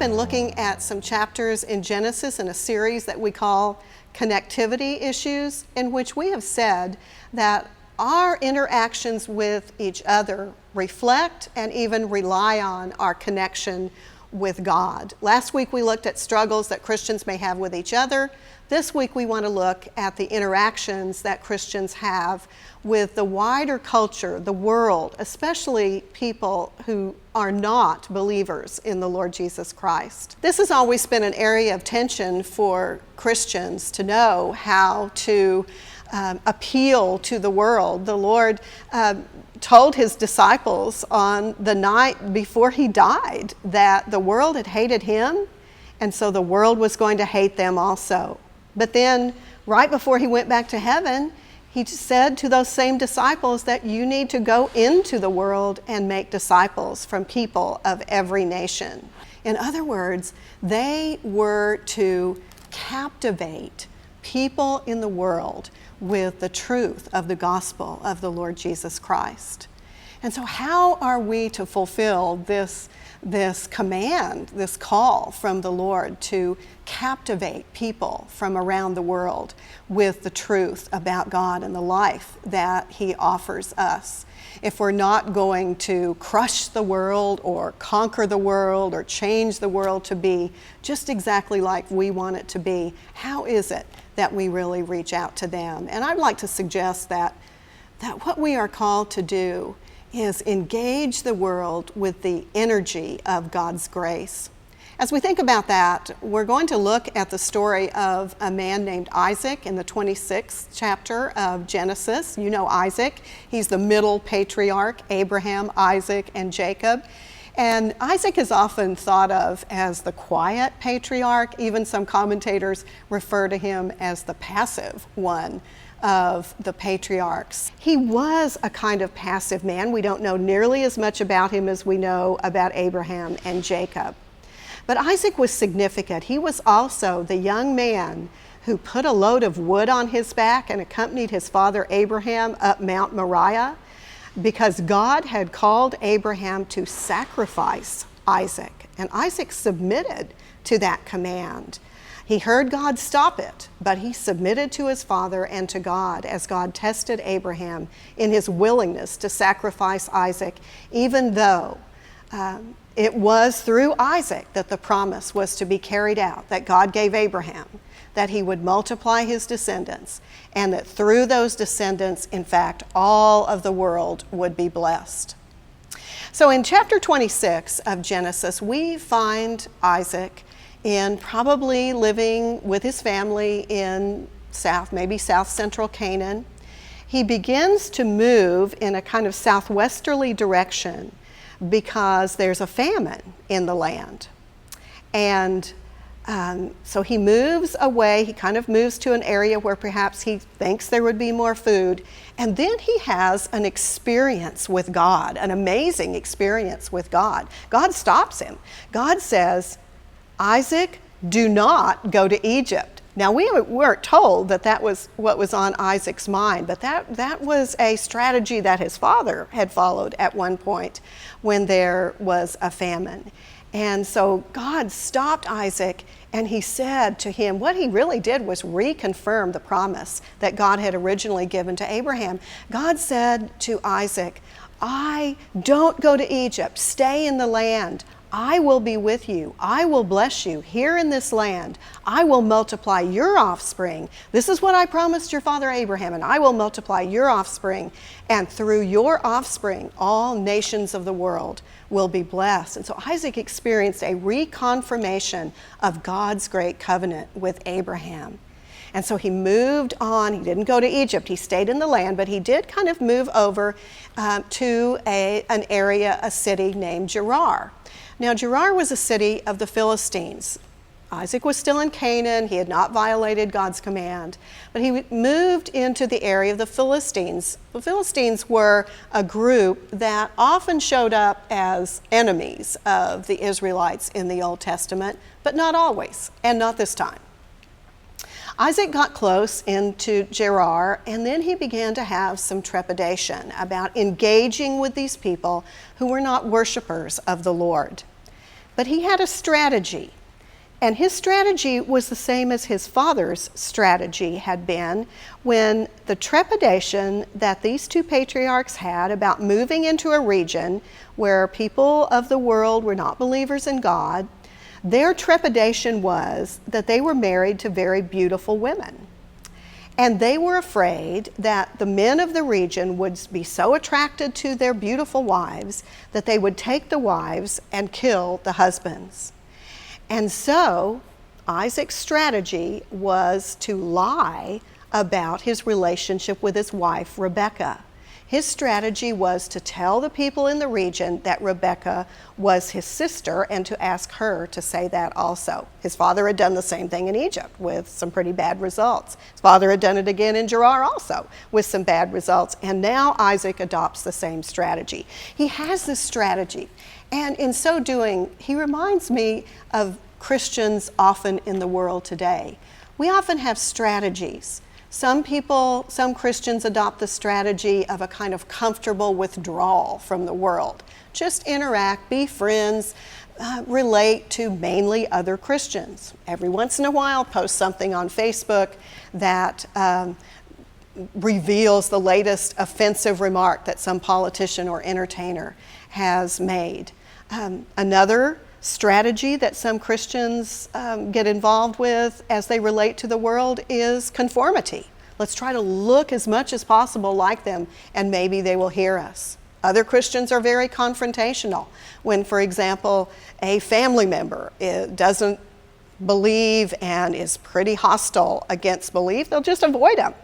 been looking at some chapters in Genesis in a series that we call Connectivity Issues, in which we have said that our interactions with each other reflect and even rely on our connection with God. Last week we looked at struggles that Christians may have with each other. This week we want to look at the interactions that Christians have with the wider culture, the world, especially people who are not believers in the Lord Jesus Christ. This has always been an area of tension for Christians to know how to appeal to the world. The Lord told his disciples on the night before he died that the world had hated him, and so the world was going to hate them also. But then, right before he went back to heaven, he said to those same disciples that you need to go into the world and make disciples from people of every nation. In other words, they were to captivate people in the world with the truth of the gospel of the Lord Jesus Christ. And so how are we to fulfill this command, this call from the Lord to captivate people from around the world with the truth about God and the life that he offers us? If we're not going to crush the world or conquer the world or change the world to be just exactly like we want it to be, how is it that we really reach out to them? And I'd like to suggest that what we are called to do is engage the world with the energy of God's grace. As we think about that, we're going to look at the story of a man named Isaac in the 26th chapter of Genesis. You know Isaac. He's the middle patriarch, Abraham, Isaac, and Jacob. And Isaac is often thought of as the quiet patriarch. Even some commentators refer to him as the passive one of the patriarchs. He was a kind of passive man. We don't know nearly as much about him as we know about Abraham and Jacob. But Isaac was significant. He was also the young man who put a load of wood on his back and accompanied his father Abraham up Mount Moriah because God had called Abraham to sacrifice Isaac. And Isaac submitted to that command. He heard God stop it, but he submitted to his father and to God as God tested Abraham in his willingness to sacrifice Isaac, even though it was through Isaac that the promise was to be carried out, that God gave Abraham, that he would multiply his descendants, and that through those descendants, in fact, all of the world would be blessed. So in chapter 26 of Genesis, we find Isaac probably living with his family in maybe south central Canaan. He begins to move in a kind of southwesterly direction because there's a famine in the land. And so he moves away, he kind of moves to an area where perhaps he thinks there would be more food. And then he has an experience with God, an amazing experience with God. God stops him. God says, Isaac, do not go to Egypt. Now, we weren't told that was what was on Isaac's mind, but that was a strategy that his father had followed at one point when there was a famine. And so God stopped Isaac, and he said to him, what he really did was reconfirm the promise that God had originally given to Abraham. God said to Isaac, don't go to Egypt, stay in the land. I will be with you. I will bless you here in this land. I will multiply your offspring. This is what I promised your father Abraham, and I will multiply your offspring. And through your offspring, all nations of the world will be blessed. And so Isaac experienced a reconfirmation of God's great covenant with Abraham. And so he moved on. He didn't go to Egypt. He stayed in the land, but he did kind of move over to an area, a city named Gerar. Now, Gerar was a city of the Philistines. Isaac was still in Canaan. He had not violated God's command, but he moved into the area of the Philistines. The Philistines were a group that often showed up as enemies of the Israelites in the Old Testament, but not always, and not this time. Isaac got close into Gerar, and then he began to have some trepidation about engaging with these people who were not worshipers of the Lord. But he had a strategy. And his strategy was the same as his father's strategy had been when the trepidation that these two patriarchs had about moving into a region where people of the world were not believers in God, their trepidation was that they were married to very beautiful women. And they were afraid that the men of the region would be so attracted to their beautiful wives that they would take the wives and kill the husbands. And so Isaac's strategy was to lie about his relationship with his wife, Rebekah. His strategy was to tell the people in the region that Rebekah was his sister and to ask her to say that also. His father had done the same thing in Egypt with some pretty bad results. His father had done it again in Gerar also with some bad results. And now Isaac adopts the same strategy. He has this strategy. And in so doing, he reminds me of Christians often in the world today. We often have strategies. Some Christians adopt the strategy of a kind of comfortable withdrawal from the world. Just interact, be friends, relate to mainly other Christians. Every once in a while, post something on Facebook that reveals the latest offensive remark that some politician or entertainer has made. Another strategy that some Christians get involved with as they relate to the world is conformity. Let's try to look as much as possible like them, and maybe they will hear us. Other Christians are very confrontational. When, for example, a family member doesn't believe and is pretty hostile against belief, they'll just avoid them.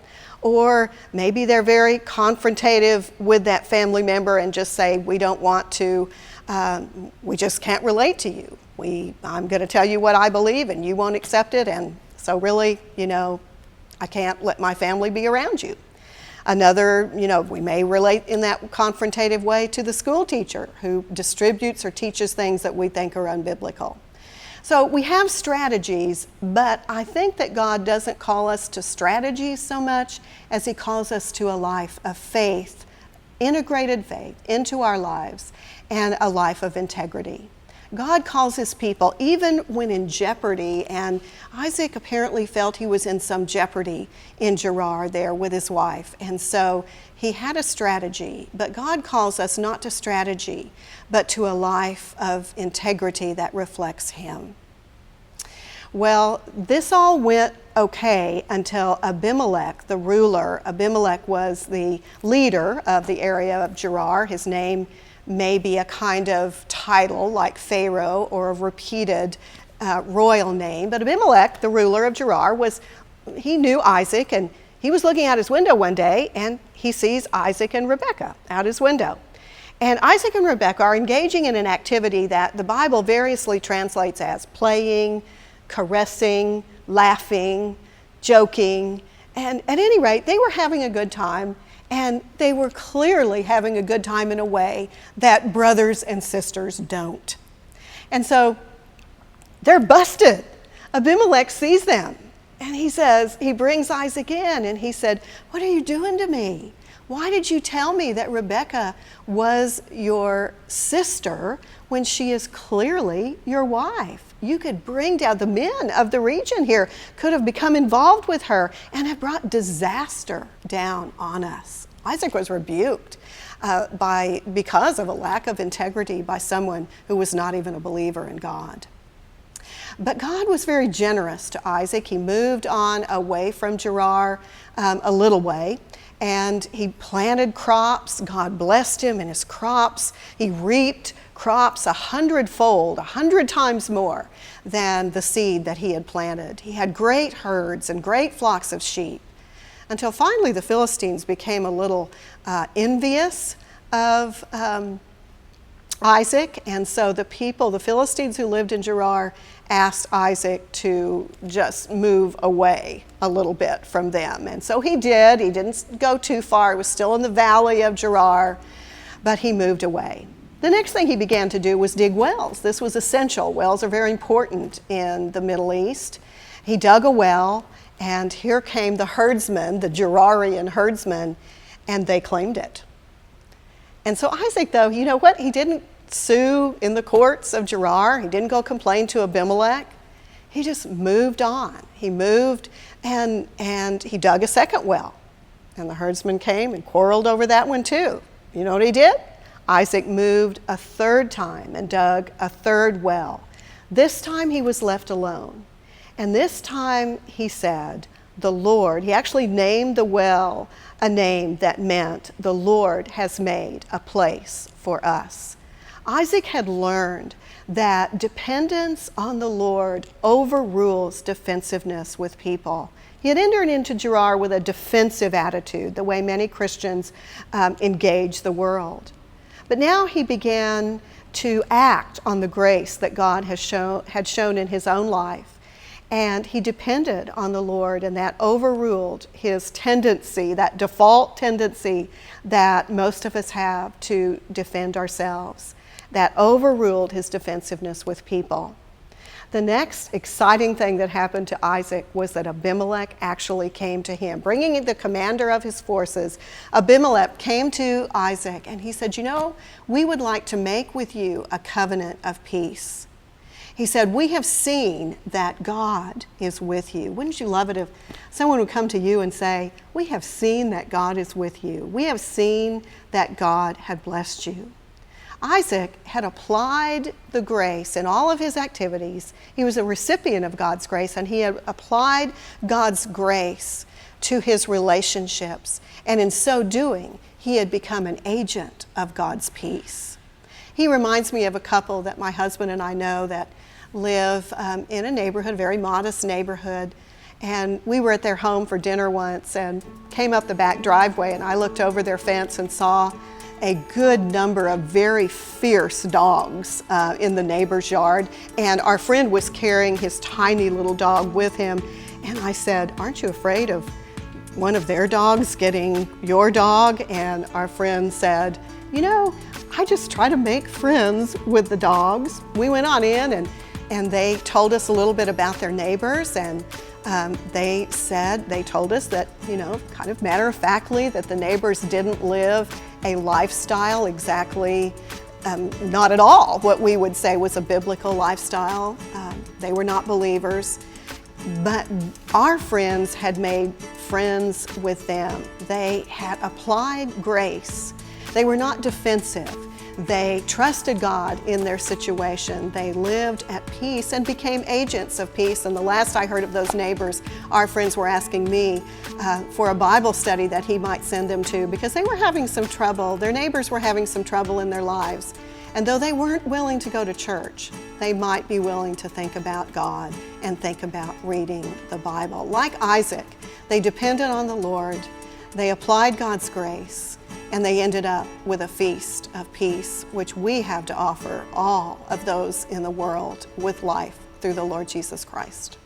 Or maybe they're very confrontative with that family member and just say, we don't want to, we just can't relate to you. I'm going to tell you what I believe and you won't accept it, and so really, I can't let my family be around you. Another, we may relate in that confrontative way to the school teacher who distributes or teaches things that we think are unbiblical. So we have strategies, but I think that God doesn't call us to strategies so much as He calls us to a life of faith, integrated faith into our lives, and a life of integrity. God calls His people even when in jeopardy, and Isaac apparently felt he was in some jeopardy in Gerar there with his wife, and so he had a strategy. But God calls us not to strategy, but to a life of integrity that reflects Him. Well, this all went okay until Abimelech, the ruler. Abimelech was the leader of the area of Gerar. His name may be a kind of title like Pharaoh or a repeated royal name. But Abimelech, the ruler of Gerar, he knew Isaac, and he was looking out his window one day and he sees Isaac and Rebekah out his window. And Isaac and Rebekah are engaging in an activity that the Bible variously translates as playing, caressing, laughing, joking. And at any rate, they were having a good time, and they were clearly having a good time in a way that brothers and sisters don't. And so they're busted. Abimelech sees them, and he brings Isaac in, and he said, "What are you doing to me? Why did you tell me that Rebekah was your sister when she is clearly your wife? You could bring down the men of the region here, could have become involved with her and have brought disaster down on us." Isaac was rebuked because of a lack of integrity by someone who was not even a believer in God. But God was very generous to Isaac. He moved on away from Gerar a little way, and he planted crops. God blessed him in his crops. He reaped crops 100-fold, 100 times more than the seed that he had planted. He had great herds and great flocks of sheep, until finally the Philistines became a little envious of Isaac, and so the Philistines who lived in Gerar, asked Isaac to just move away a little bit from them. And so he did. He didn't go too far. He was still in the valley of Gerar, but he moved away. The next thing he began to do was dig wells. This was essential. Wells are very important in the Middle East. He dug a well, and here came the herdsmen, the Gerarian herdsmen, and they claimed it. And so Isaac, though, you know what? He didn't sue in the courts of Gerar. He didn't go complain to Abimelech. He just moved on. He moved and he dug a second well. And the herdsman came and quarreled over that one too. You know what he did? Isaac moved a third time and dug a third well. This time he was left alone. And this time he said, the Lord, he actually named the well a name that meant the Lord has made a place for us. Isaac had learned that dependence on the Lord overrules defensiveness with people. He had entered into Gerar with a defensive attitude, the way many Christians engage the world. But now he began to act on the grace that God had shown in his own life. And he depended on the Lord, and that overruled his tendency, that default tendency that most of us have to defend ourselves. That overruled his defensiveness with people. The next exciting thing that happened to Isaac was that Abimelech actually came to him. Bringing the commander of his forces, Abimelech came to Isaac and he said, you know, we would like to make with you a covenant of peace. He said, we have seen that God is with you. Wouldn't you love it if someone would come to you and say, we have seen that God is with you. We have seen that God had blessed you. Isaac had applied the grace in all of his activities. He was a recipient of God's grace, and he had applied God's grace to his relationships. And in so doing, he had become an agent of God's peace. He reminds me of a couple that my husband and I know that live in a neighborhood, a very modest neighborhood. And we were at their home for dinner once and came up the back driveway, and I looked over their fence and saw a good number of very fierce dogs in the neighbor's yard, and our friend was carrying his tiny little dog with him. And I said, aren't you afraid of one of their dogs getting your dog? And our friend said, you know, I just try to make friends with the dogs. We went on in and they told us a little bit about their neighbors, and they told us that, you know, kind of matter-of-factly, that the neighbors didn't live a lifestyle exactly, not at all what we would say was a biblical lifestyle. They were not believers, but our friends had made friends with them. They had applied grace. They were not defensive. They trusted God in their situation. They lived at peace and became agents of peace. And the last I heard of those neighbors, our friends were asking me for a Bible study that he might send them to, because they were having some trouble. Their neighbors were having some trouble in their lives. And though they weren't willing to go to church, they might be willing to think about God and think about reading the Bible. Like Isaac, they depended on the Lord. They applied God's grace. And they ended up with a feast of peace, which we have to offer all of those in the world with life through the Lord Jesus Christ.